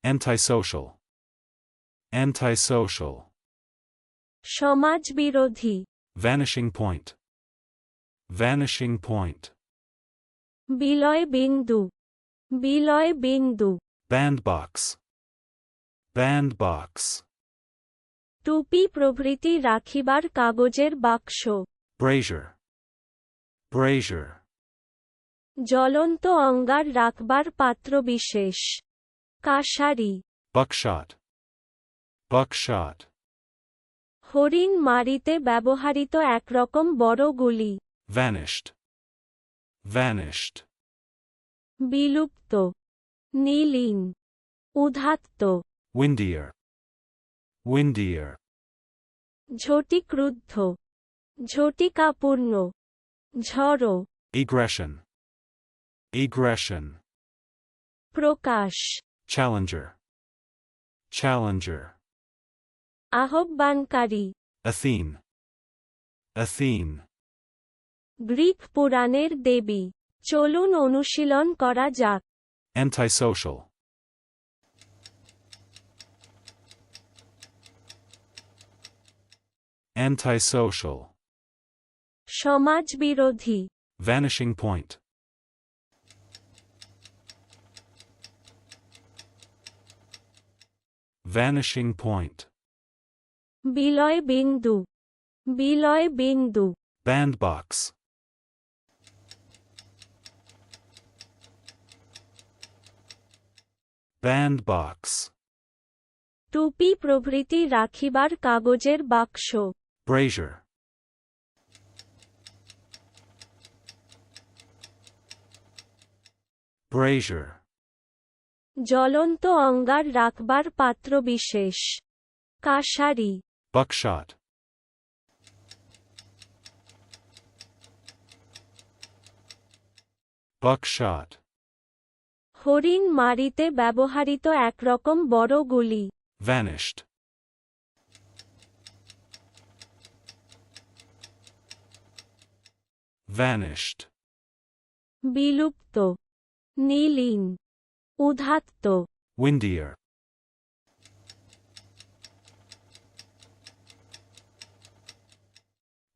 Antisocial. Antisocial. সমাজ বিরোধী, Vanishing point. Vanishing point. বিলয় বিন্দু, বিলয় বিন্দু, Bandbox. Bandbox. টুপি প্রভৃতি রাখিবার কাগজের বাক্স, Brazier. Brazier. জ্বলন্ত অঙ্গার রাখবার পাত্র বিশেষ, কাশারি, Buckshot. Buckshot. হরিণ মারিতে ব্যবহৃত একরকম বড় গুলি, Vanished. Vanished. বিলুপ্ত, নীলীন, উদাত্ত, Windier. Windier. ঝটিক্রুদ্ধ, ঝটিকাপূর্ণ, ঝড়ো, Egression. Egression. প্রকাশ, Challenger. Challenger. আহ্বানকারী, Athene. Athene. Greek পুরাণের দেবী। চলুন অনুশীলন করা যাক। Antisocial. Antisocial. সমাজ বিরোধী, Vanishing point. Vanishing point. বিলয় বিন্দু, বিলয় বিন্দু, Bandbox. Bandbox. টুপি প্রভৃতি রাখিবার কাগজের বাক্স, Brazier. Brazier. জ্বলন্ত অঙ্গার রাখবার পাত্র বিশেষ, কাশারি, Buckshot. Buckshot. হরিণ মারিতে ব্যবহৃত একরকম বড় গুলি, Vanished. Vanished. বিলুপ্ত, নীলীন, উদাত্ত, Windier.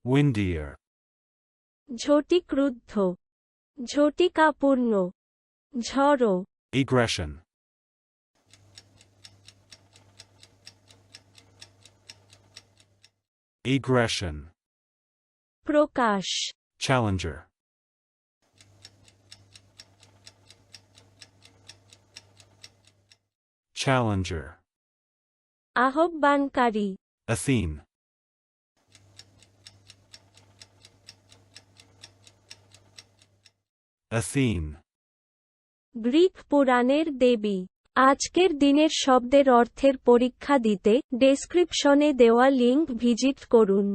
Windier. ঝটিক্রুদ্ধ, ঝটিকাপূর্ণ, ঝড়ো, Egression. Egression. প্রকাশ, Challenger. Challenger. আহ্বানকারী, Athene. Athene. Greek পুরাণের দেবী। আজকের দিনের শব্দের অর্থের পরীক্ষা দিতে ডেসক্রিপশনে দেওয়া লিংক ভিজিট করুন।